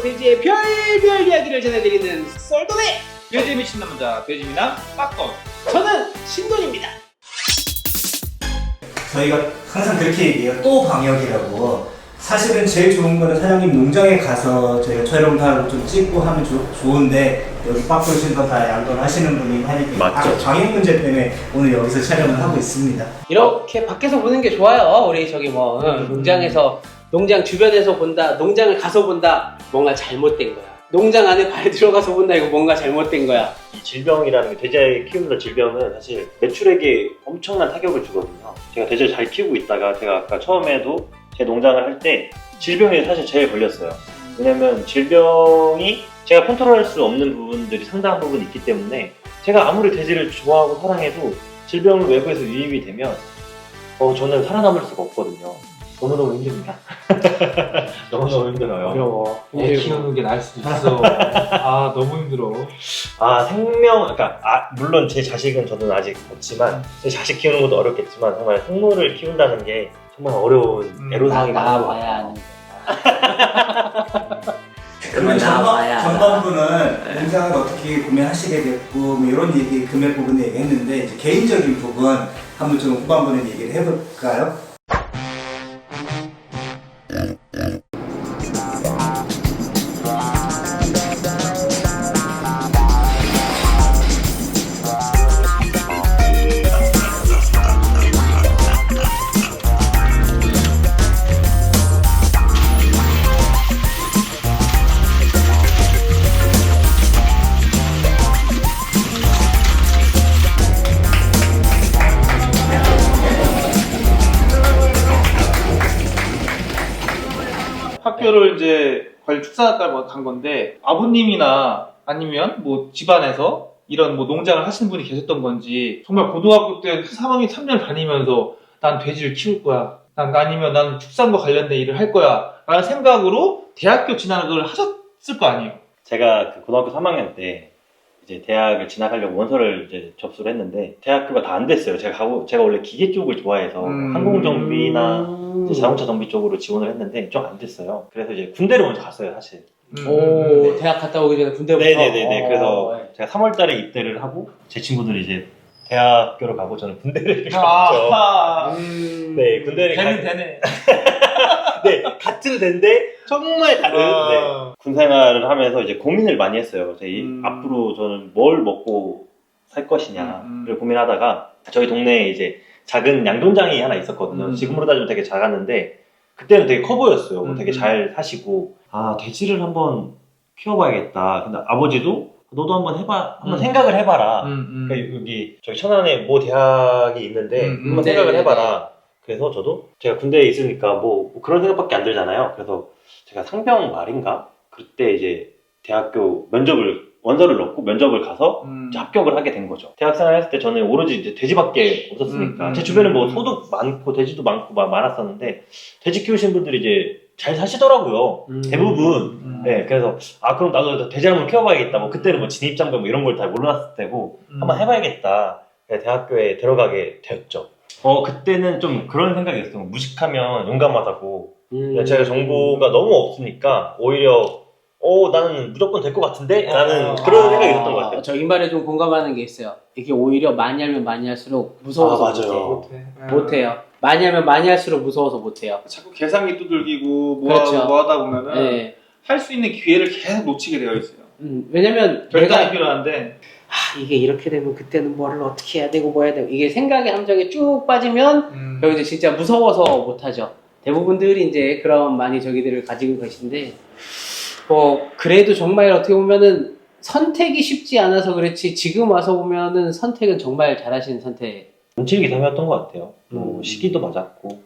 돼지의 별별 이야기를 전해드리는 썰도네. 돼지 미친 남자 돼지미남 빠꺼. 저는 신돈입니다. 저희가 항상 그렇게 얘기해요. 또 방역이라고. 사실은 제일 좋은 거는 사장님 농장에 가서 저희가 촬영하고 좀 찍고 하면 좋은데 여기 빠꾸 신도 다 양돈하시는 분이 하니까 맞죠. 방역 문제 때문에 오늘 여기서 촬영을 하고 있습니다. 이렇게 밖에서 보는 게 좋아요. 우리 저기 뭐 농장에서 농장 주변에서 본다, 농장을 가서 본다, 뭔가 잘못된 거야. 농장 안에 발 들어가서 본다, 이거 뭔가 잘못된 거야. 이 질병이라는 게 돼지 키우는 질병은 사실 매출액에 엄청난 타격을 주거든요. 제가 돼지를 잘 키우고 있다가 제가 아까 처음에도 제 농장을 할 때 질병이 사실 제일 걸렸어요. 왜냐면 질병이 제가 컨트롤할 수 없는 부분들이 상당한 부분이 있기 때문에 제가 아무리 돼지를 좋아하고 사랑해도 질병을 외부에서 유입이 되면 저는 살아남을 수가 없거든요. 너무너무 힘듭니다. 너무너무 힘들어요. 어려워. 애 키우는 게 나을 수도 있어. 아 너무 힘들어. 그러니까 물론 제 자식은 저는 아직 없지만 제 자식 키우는 것도 어렵겠지만 정말 생물을 키운다는 게 정말 어려운 애로사항이 많은 것 같아요. 그러면 전반부는 농장을 어떻게 구매하시게 됐고 뭐 이런 얘기 금액 부분 얘기했는데 이제 개인적인 부분 한번 좀 후반부는 얘기를 해볼까요? 학교를 이제 관리 축산학과를 간 건데 아버님이나 아니면 뭐 집안에서 이런 뭐 농장을 하시는 분이 계셨던 건지 정말 고등학교 때 3학년 3년 다니면서 난 돼지를 키울 거야. 아니면 난 축산과 관련된 일을 할 거야. 라는 생각으로 대학교 진학을 하셨을 거 아니에요. 제가 그 고등학교 3학년 때 이제 대학을 진학하려고 원서를 이제 접수를 했는데 대학교가 다 안 됐어요. 제가 원래 기계 쪽을 좋아해서 항공정비나 이제 자동차 정비 쪽으로 지원을 했는데 좀 안 됐어요. 그래서 이제 군대를 먼저 갔어요, 사실. 오, 대학 갔다 오기 전에 군대부터. 네네네네. 그래서 제가 3월달에 입대를 하고 제 친구들이 이제 대학교로 가고 저는 군대를 갔죠. 네, 군대를 되네. 네, 같은 데인데 정말 다른 군 생활을 하면서 이제 고민을 많이 했어요. 앞으로 저는 뭘 먹고 살 것이냐를 고민하다가 저희 동네에 이제 작은 양존장이 하나 있었거든요. 지금으로 따지면 되게 작았는데 그때는 되게 커 보였어요. 되게 잘 사시고 돼지를 한번 키워봐야겠다. 근데 아버지도 너도 한번 생각을 해봐라. 그러니까 여기 저기 천안에 모 대학이 있는데 한번 생각을 해봐라. 그래서 저도 제가 군대에 있으니까 뭐 그런 생각밖에 안 들잖아요. 그래서 제가 상병 말인가? 그때 이제 대학교 원서를 넣고 면접을 가서 이제 합격을 하게 된 거죠. 대학생활 했을 때 저는 오로지 이제 돼지밖에 없었으니까 제 주변에 뭐 소도 많고 돼지도 많고 많았었는데 돼지 키우시는 분들이 이제 잘 사시더라고요. 대부분. 네, 그래서 그럼 나도 돼지 한번 키워봐야겠다. 뭐 그때는 뭐 진입장벽 뭐 이런 걸 잘 몰랐을 때고 한번 해봐야겠다. 대학교에 들어가게 되었죠. 그때는 좀 그런 생각이 있었어요. 무식하면 용감하다고. 제가 정보가 너무 없으니까 오히려 나는 무조건 될 것 같은데? 라는 그런 생각이 있었던 것 같아요. 저 이 말에 좀 공감하는 게 있어요. 이게 오히려 많이 하면 많이 할수록 무서워서 맞아요. 못해요. 많이 하면 많이 할수록 무서워서 못해요. 자꾸 계산기 두들기고 그렇죠. 뭐 하다 보면은 네. 할 수 있는 기회를 계속 놓치게 되어 있어요. 왜냐면 결단이 필요한데 이게 이렇게 되면 그때는 뭐를 어떻게 해야 되고 뭐 해야 되고 이게 생각의 함정에 쭉 빠지면 여기서 진짜 무서워서 못하죠. 대부분들이 이제 그런 많이 저기들을 가지고 계신데 그래도 정말 어떻게 보면은 선택이 쉽지 않아서 그렇지 지금 와서 보면은 선택은 정말 잘하시는 선택. 눈치기삼이었던 것 같아요. 시기도 맞았고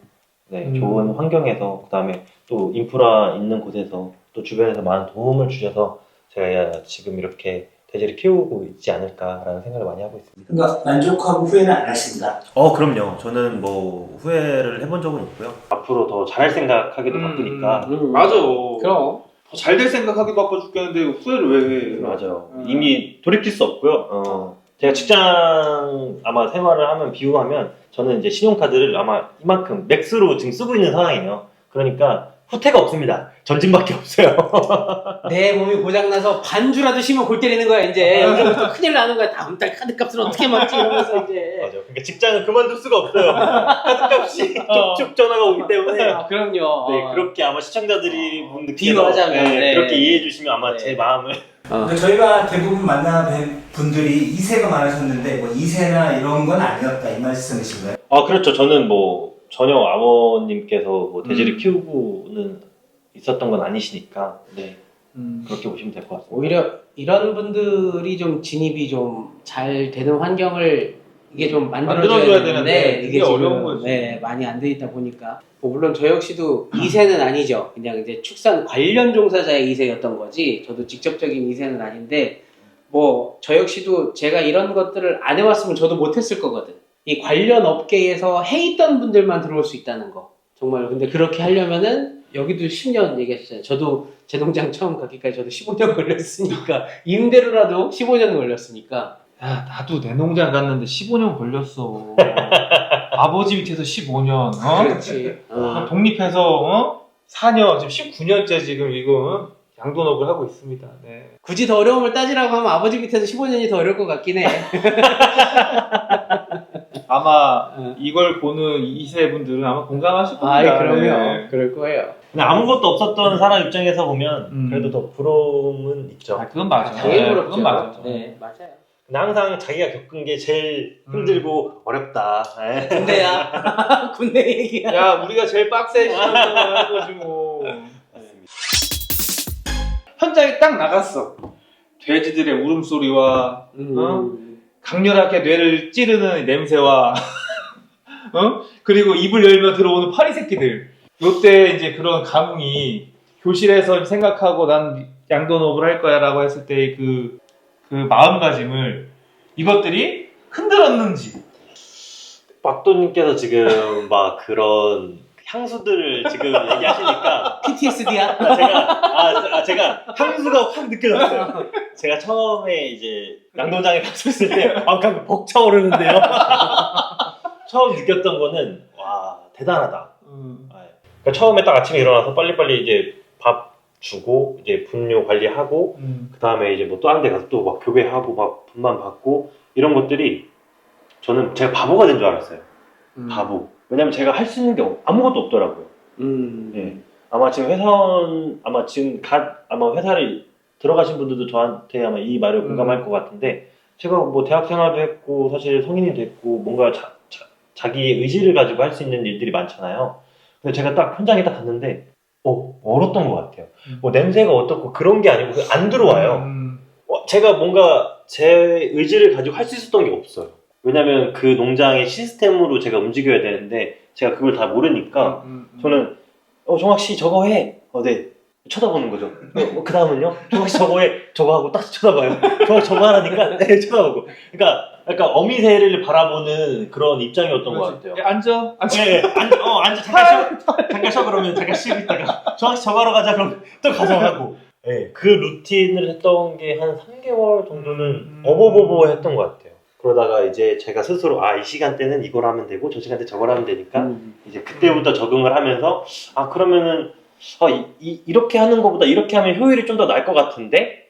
좋은 환경에서 그다음에 또 인프라 있는 곳에서 또 주변에서 많은 도움을 주셔서 제가 지금 이렇게 돼지를 키우고 있지 않을까라는 생각을 많이 하고 있습니다. 그러니까 만족하고 후회는 안 하신다. 그럼요. 저는 뭐 후회를 해본 적은 없고요. 앞으로 더 잘할 생각하기도 바쁘니까. 맞아. 그럼. 더 잘 될 생각하기 바빠 죽겠는데 후회를 왜 해? 맞아요. 이미 돌이킬 수 없고요. 제가 직장 아마 생활을 하면 비유하면 저는 이제 신용카드를 아마 이만큼 맥스로 지금 쓰고 있는 상황이에요. 그러니까 후퇴가 없습니다. 전진밖에 없어요. 내 몸이 고장나서 반주라도 쉬면 골 때리는 거야 이제. 여기서부터 큰일 나는 거야. 다음 달 카드값을 어떻게 맞지 이러면서 이제. 맞아. 그러니까 직장은 그만둘 수가 없어요. 카드값이 쭉쭉 전화가 오기 때문에. 아, 그럼요. 네, 그렇게 아마 시청자들이 분들께서 비유하자면, 네. 그렇게 이해해 주시면 아마 네. 제 마음을 근데 저희가 대부분 만나뵌 분들이 2세가 많으셨는데 뭐 2세나 이런 건 아니었다 이 말씀이신가요? 그렇죠. 저는 뭐 전혀 아버님께서 뭐 돼지를 키우고는 있었던 건 아니시니까 네 그렇게 보시면 될 것 같습니다. 오히려 이런 분들이 좀 진입이 좀 잘 되는 환경을 이게 좀 만들어줘야 되는데 이게 어려운 거지. 네, 많이 안 돼 있다 보니까 뭐 물론 저 역시도 2세는 아니죠. 그냥 이제 축산 관련 종사자의 2세였던 거지. 저도 직접적인 2세는 아닌데 뭐 저 역시도 제가 이런 것들을 안 해왔으면 저도 못했을 거거든. 이 관련 업계에서 해 있던 분들만 들어올 수 있다는 거. 정말 근데 그렇게 하려면은 여기도 10년 얘기하셨잖아요. 저도 제 농장 처음 가기까지 저도 15년 걸렸으니까 임대료라도 15년 걸렸으니까 야, 나도 내 농장 갔는데 15년 걸렸어. 아버지 밑에서 15년, 그렇지. 독립해서 4년, 지금 19년째 지금 이거 양돈업을 하고 있습니다. 네. 굳이 더 어려움을 따지라고 하면 아버지 밑에서 15년이 더 어려울 것 같긴 해. 아마 이걸 보는 2세 분들은 아마 공감하실 겁니다. 아이 그럼요. 네. 그럴 거예요. 근데 아무것도 없었던 사람 입장에서 보면 음. 그래도 더 부러움은 있죠. 그건 맞아. 당연히 네, 부럽죠. 그건 맞아. 네, 맞아요. 근데 항상 자기가 겪은 게 제일 힘들고 어렵다. 네. 군대야. 군대 얘기야. 야, 우리가 제일 빡세 시간을 하는 거지 뭐. 현장에 딱 나갔어. 돼지들의 울음소리와 강렬하게 뇌를 찌르는 냄새와 그리고 입을 열면 들어오는 파리 새끼들. 요때 이제 그런 감흥이 교실에서 생각하고 난 양돈업을 할 거야 라고 했을 때의 그 마음가짐을 이것들이 흔들었는지. 박도님께서 지금 막 그런 향수들을 지금 얘기하시니까 PTSD야. 제가 향수가 확 느껴졌어요. 제가 처음에 이제 양도장에 갔었을 때 그냥 벅차오르는데요. 처음 느꼈던 거는 와 대단하다. 그러니까 처음에 딱 아침에 일어나서 빨리빨리 이제 밥 주고 이제 분뇨 관리하고 그 다음에 이제 뭐 또 다른 데 가서 또 막 교배하고 막 분만 받고 이런 것들이 저는 제가 바보가 된 줄 알았어요. 바보. 왜냐면 제가 할 수 있는 게 아무것도 없더라고요. 예. 아마 지금 아마 회사를 들어가신 분들도 저한테 아마 이 말을 공감할 것 같은데 제가 뭐 대학 생활도 했고 사실 성인이 됐고 뭔가 자기의 의지를 가지고 할 수 있는 일들이 많잖아요. 근데 제가 딱 현장에 딱 갔는데 얼었던 것 같아요. 뭐 냄새가 어떻고 그런 게 아니고 안 들어와요. 제가 뭔가 제 의지를 가지고 할 수 있었던 게 없어요. 왜냐면 그 농장의 시스템으로 제가 움직여야 되는데 제가 그걸 다 모르니까 저는 정학씨 저거 해. 네. 쳐다보는 거죠. 그 다음은요? 정학씨 저거 해. 저거 하고 딱 쳐다봐요. 정학씨 저거 하라니까 네, 쳐다보고. 그러니까 약간 어미새를 바라보는 그런 입장이었던 것 같아요. 앉아. 네, 앉아 잠깐 쉬어 그러면 잠깐 쉬고 있다가 정학씨 저거 하러 가자 그럼 또 가서 하고. 네, 그 루틴을 했던 게 한 3개월 정도는 어버버버 했던 것 같아요. 그러다가 이제 제가 스스로 이 시간대는 이걸 하면 되고 저 시간대 저걸 하면 되니까 이제 그때부터 적응을 하면서 그러면은 이렇게 하는 것보다 이렇게 하면 효율이 좀 더 날 것 같은데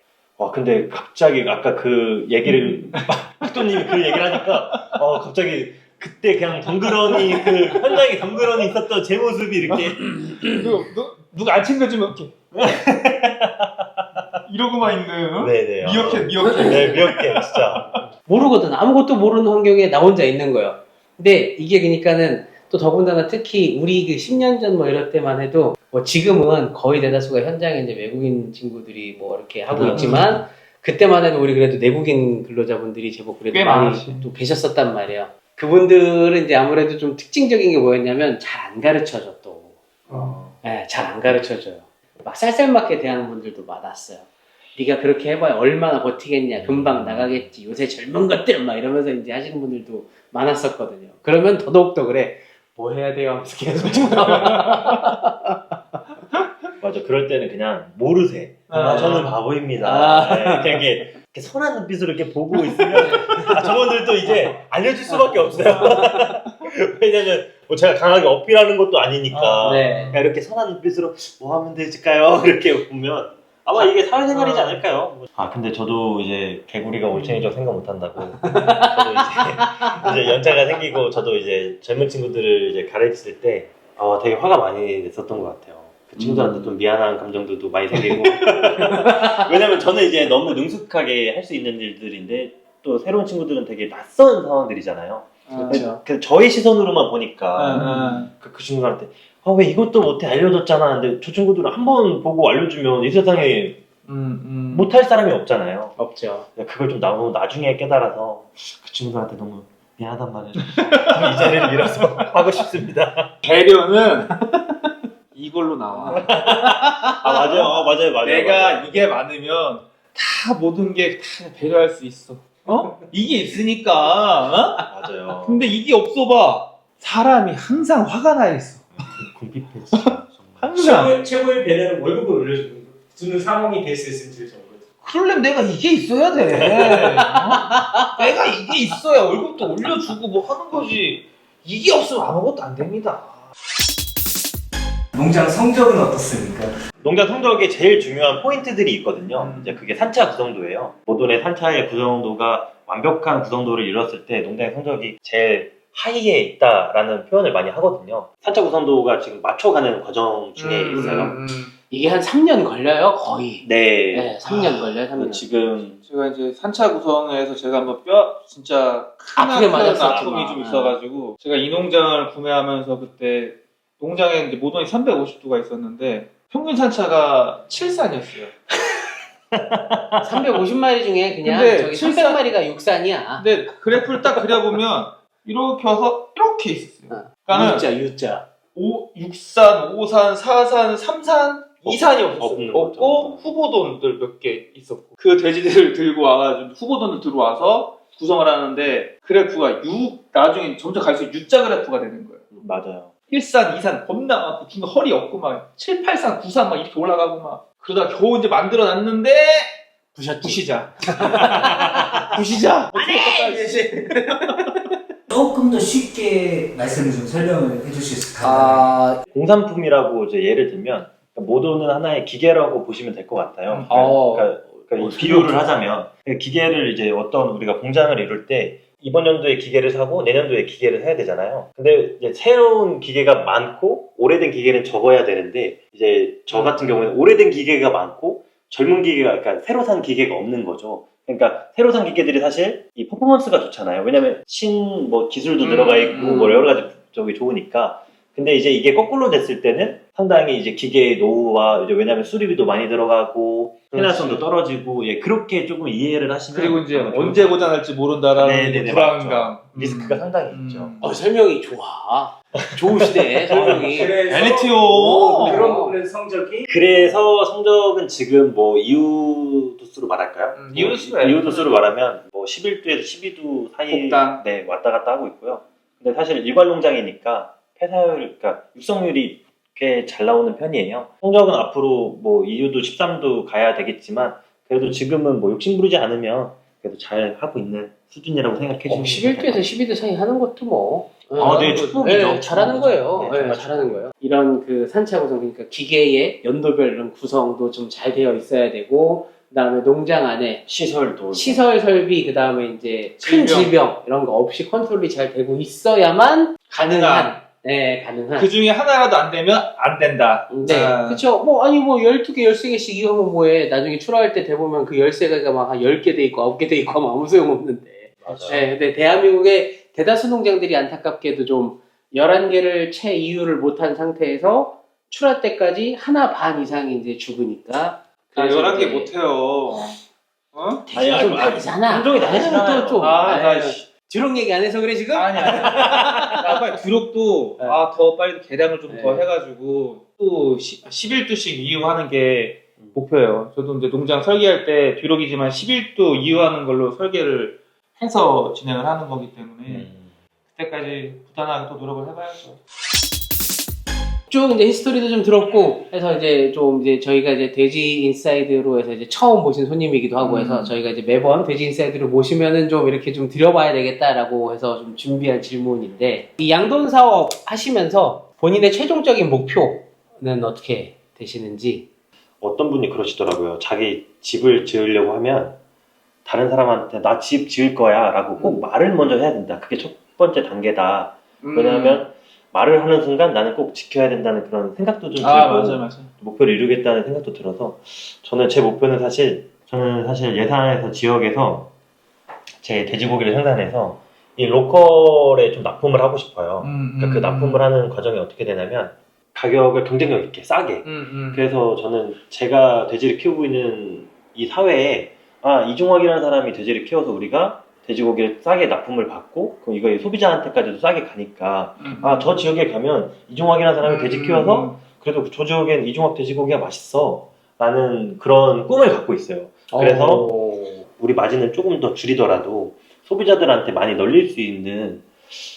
근데 갑자기 아까 그 얘기를 박도님이 그 얘기를 하니까 갑자기 그때 그냥 덩그러니 그 현장에 덩그러니 있었던 제 모습이 이렇게 누가 안 챙겨주면 이렇게 이러고만 있는 네네 미역캣 네 미역캣 진짜 모르거든. 아무것도 모르는 환경에 나 혼자 있는 거예요. 근데 이게 그러니까는 또 더군다나 특히 우리 그 10년 전 뭐 이럴 때만 해도 뭐 지금은 거의 대다수가 현장에 이제 외국인 친구들이 뭐 이렇게 하고 있지만 그때만 해도 우리 그래도 내국인 근로자분들이 제법 그래도 꽤 많이 많았지. 또 계셨었단 말이에요. 그분들은 이제 아무래도 좀 특징적인 게 뭐였냐면 잘 안 가르쳐줘 또. 네, 잘 안 가르쳐줘요. 막 쌀쌀맞게 대하는 분들도 많았어요. 네가 그렇게 해봐야 얼마나 버티겠냐, 금방 나가겠지, 요새 젊은 것들 막 이러면서 이제 하시는 분들도 많았었거든요. 그러면 더더욱 그래. 뭐 해야 돼요? 하면서 계속 맞아. 그럴 때는 그냥 모르세. 저는 바보입니다. 그냥 이렇게 선한 눈빛으로 이렇게 보고 있으면 저분들도 이제 알려줄 수밖에 없어요. 왜냐면 뭐 제가 강하게 어필하는 것도 아니니까 네. 그냥 이렇게 선한 눈빛으로 뭐 하면 되실까요? 이렇게 보면 아마 이게 사회생활이지 않을까요? 아 근데 저도 이제 개구리가 올챙이죠 생각 못한다고 저도 이제 연차가 생기고 저도 이제 젊은 친구들을 이제 가르칠 때 되게 화가 많이 냈었던 것 같아요. 그 친구들한테 좀 미안한 감정들도 많이 생기고 왜냐면 저는 이제 너무 능숙하게 할 수 있는 일들인데 또 새로운 친구들은 되게 낯선 상황들이잖아요. 그렇죠. 그래서 저의 시선으로만 보니까 그 친구들한테 왜 이것도 못해 알려줬잖아. 근데 저 친구들은 한 번 보고 알려주면 이 세상에 못할 사람이 없잖아요. 없죠. 그걸 좀 너무 나중에 깨달아서 그 친구들한테 너무 미안하단 말을 이 자리를 빌어서 하고 싶습니다. 배려는 이걸로 나와. 맞아요. 내가 이게 많으면 다 모든 게 다 배려할 수 있어. 이게 있으니까. 맞아요. 근데 이게 없어봐. 사람이 항상 화가 나 있어. 궁핍해 진짜. 항상. 최고의 배려는 월급을 올려주는 상황이 될 수 있으면 제일 좋은 거죠. 그러려면 내가 이게 있어야 돼. 내가 이게 있어야 월급도 올려주고 뭐 하는 거지. 이게 없으면 아무것도 안 됩니다. 농장 성적은 어떻습니까? 농장 성적에 제일 중요한 포인트들이 있거든요. 이제 그게 산차 구성도예요. 모돈의 산차의 구성도가 완벽한 구성도를 이뤘을 때 농장의 성적이 제일 하이에 있다라는 표현을 많이 하거든요. 산차 구성도가 지금 맞춰가는 과정 중에 있어요. 이게 한 3년 걸려요, 거의. 네. 네, 3년 걸려요, 3년. 지금 제가 이제 산차 구성에서 제가 한번 진짜 아프게 맞았었죠. 아픔이 좀 있어가지고 제가 이 농장을 구매하면서 그때 농장에 이제 모돈이 350두가 있었는데 평균 산차가 7산이었어요. 350마리 중에 그냥 근데 저기 300마리가 육산이야. 근데 그래프를 딱 그려보면 이렇게 와서 이렇게 있었어요. 그러니까는 U자. 6산, 5산, 4산, 3산, 2산이 없는 없고 거죠. 후보돈들 몇 개 있었고 그 돼지들을 들고 와가지고 후보돈을 들어와서 구성을 하는데 그래프가 나중에 점점 갈수록 U자 그래프가 되는 거예요. 맞아요. 1산, 2산 겁나 많고 중간 허리 없고 막 7, 8산, 9산 막 이렇게 올라가고 막 그러다가 겨우 이제 만들어 놨는데 부시자. 부시자. 조금 더 쉽게 말씀을 좀 설명을 해주실 수 있을까요? 공산품이라고 이제 예를 들면 모돈은 하나의 기계라고 보시면 될 것 같아요. 그러니까 이 비유를 하자면 기계를 이제 어떤 우리가 공장을 이룰 때 이번 연도에 기계를 사고 내년도에 기계를 해야 되잖아요. 근데 이제 새로운 기계가 많고 오래된 기계는 적어야 되는데 이제 저 같은 경우에는 오래된 기계가 많고 젊은 기계가 그러니까 새로 산 기계가 없는 거죠. 그러니까 새로 산 기계들이 사실 이 퍼포먼스가 좋잖아요. 왜냐면 뭐 기술도 들어가 있고 뭐 여러 가지 저기 좋으니까. 근데 이제 이게 거꾸로 됐을 때는 상당히 이제 기계의 노후와 이제 왜냐면 수리비도 많이 들어가고 생산성도 떨어지고 그렇게 조금 이해를 하시면 그리고 이제 언제 고장날지 모른다라는 불안감 리스크가 상당히 있죠. 설명이 좋아. 좋으시네, 설명이. 엘리트요. 그런 부분의 성적이 그래서 성적은 지금 뭐 이유도수로 말할까요? 이유도수로 말하면 뭐 11두에서 12두 사이 복당. 네, 왔다 갔다 하고 있고요. 근데 사실 일괄 농장이니까 폐사율, 그러니까 육성률이 꽤 잘 나오는 편이에요. 성적은 앞으로 뭐 2유도, 13도 가야 되겠지만 그래도 지금은 뭐 욕심 부리지 않으면 그래도 잘 하고 있는 수준이라고 생각해 주시면 11도에서 12도 사이 하는 것도 뭐. 네, 축복이죠. 네, 잘하는 거예요. 네, 네, 잘하는 거예요. 이런 그 산차 구성, 그러니까 기계의 연도별 이런 구성도 좀 잘 되어 있어야 되고, 그 다음에 농장 안에 시설도 시설 설비, 그 다음에 이제 큰 질병 이런 거 없이 컨트롤이 잘 되고 있어야만 가능한. 네, 가능한. 그 중에 하나라도 안 되면 안 된다. 네, 그쵸. 뭐, 아니, 뭐, 12개, 13개씩 이거 하면 뭐해. 나중에 출하할 때 돼보면 그 13개가 막 한 10개 돼 있고, 9개 돼 있고 하면 아무 소용없는데. 맞아요. 네, 근데 대한민국의 대다수 농장들이 안타깝게도 좀 11개를 채 이유를 못한 상태에서 출하 때까지 하나 반 이상이 이제 죽으니까. 아, 11개 못해요. 대신 좀 다르잖아. 품종이 다르잖아요. 또 좀. 드록 얘기 안 해서 그래, 지금? 아니. 빨리 두력도, 네. 더 빨리 개량을 좀 더 네. 해가지고, 또 11두씩 이유하는 게 목표예요. 저도 이제 농장 설계할 때 두력이지만 11두 이유하는 걸로 설계를 해서 진행을 하는 거기 때문에, 그때까지 부단하게 또 노력을 해봐야죠. 쭉 이제 히스토리도 좀 들었고 해서 이제 좀 이제 저희가 이제 돼지 인사이드로 해서 이제 처음 모신 손님이기도 하고 해서 저희가 이제 매번 돼지 인사이드를 모시면은 좀 이렇게 좀 드려봐야 되겠다라고 해서 좀 준비한 질문인데, 이 양돈 사업 하시면서 본인의 최종적인 목표는 어떻게 되시는지? 어떤 분이 그러시더라고요. 자기 집을 지으려고 하면 다른 사람한테 나 집 지을 거야 라고 꼭 말을 먼저 해야 된다. 그게 첫 번째 단계다. 왜냐하면 말을 하는 순간 나는 꼭 지켜야 된다는 그런 생각도 좀 들고 맞아. 목표를 이루겠다는 생각도 들어서 제 목표는 저는 사실 예산에서 지역에서 제 돼지고기를 생산해서 이 로컬에 좀 납품을 하고 싶어요. 그러니까 그 납품을 하는 과정이 어떻게 되냐면 가격을 경쟁력 있게 싸게. 그래서 저는 제가 돼지를 키우고 있는 이 사회에 이종학이라는 사람이 돼지를 키워서 우리가 돼지고기를 싸게 납품을 받고 그럼 이거 소비자한테까지도 싸게 가니까 저 지역에 가면 이종학이라는 사람이 돼지 키워서 그래도 저 지역엔 이종학 돼지고기가 맛있어 라는 그런 꿈을 갖고 있어요. 그래서 우리 마진을 조금 더 줄이더라도 소비자들한테 많이 널릴 수 있는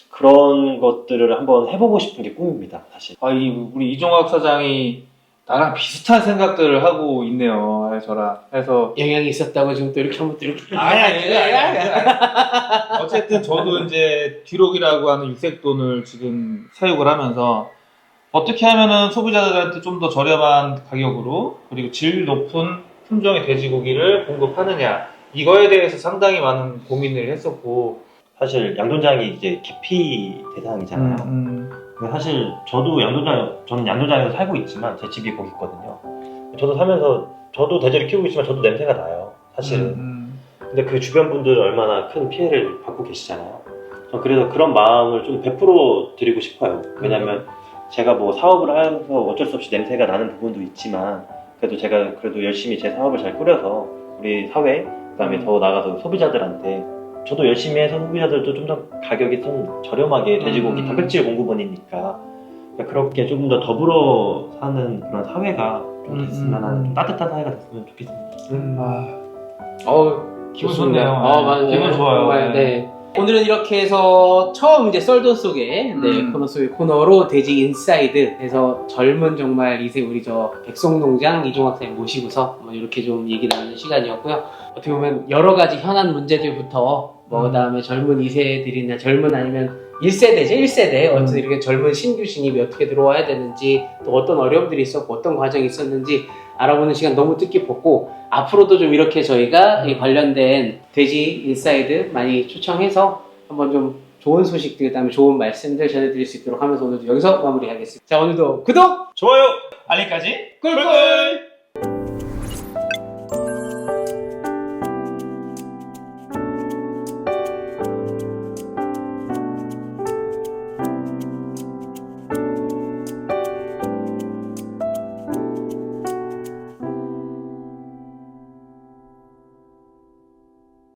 그런 것들을 한번 해보고 싶은 게 꿈입니다, 사실. 우리 이종학 사장이 나랑 비슷한 생각들을 하고 있네요. 저랑. 그래서 영향이 있었다고 지금 또 이렇게 한번 또 이렇게. 아니. 어쨌든 저도 이제 뒤록이라고 하는 육색돈을 지금 사육을 하면서 어떻게 하면은 소비자들한테 좀 더 저렴한 가격으로 그리고 질 높은 품종의 돼지고기를 공급하느냐, 이거에 대해서 상당히 많은 고민을 했었고, 사실 양돈장이 이제 기피 대상이잖아요. 근데 사실 저는 양돈장에서 살고 있지만 제 집이 거기 있거든요. 저도 살면서 저도 돼지를 키우고 있지만 저도 냄새가 나요, 사실은. 근데 그 주변 분들은 얼마나 큰 피해를 받고 계시잖아요. 전 그래서 그런 마음을 좀 베풀어 드리고 싶어요. 왜냐면 제가 뭐 사업을 하면서 어쩔 수 없이 냄새가 나는 부분도 있지만 그래도 제가 열심히 제 사업을 잘 꾸려서 우리 사회, 그다음에 더 나아가서 소비자들한테 저도 열심히 해서 소비자들도 좀 더 가격이 좀 저렴하게 돼지고기 단백질 공급원이니까 그렇게 조금 더 더불어 사는 그런 사회가 좀 됐으면 하는 좀 따뜻한 사회가 됐으면 좋겠습니다. 기분 좋네요. 맞아요. 기분 좋아요. 정말, 네. 오늘은 이렇게 해서 처음 이제 썰돈 속에 코너 속의 코너로 돼지 인사이드에서 젊은 정말 우리 저 백송농장 이종학 선생님 모시고서 이렇게 좀 얘기 나누는 시간이었고요. 어떻게 보면 여러 가지 현안 문제들부터 그다음에 젊은 2세들이나 젊은 아니면 1세대죠. 1세대. 어떤 이렇게 젊은 신규 신입이 어떻게 들어와야 되는지, 또 어떤 어려움들이 있었고 어떤 과정이 있었는지 알아보는 시간 너무 뜻깊었고, 앞으로도 좀 이렇게 저희가 이 관련된 돼지 인사이드 많이 초청해서 한번 좀 좋은 소식들, 그다음에 좋은 말씀들 전해드릴 수 있도록 하면서 오늘도 여기서 마무리하겠습니다. 자, 오늘도 구독, 좋아요, 알림까지 꿀꿀!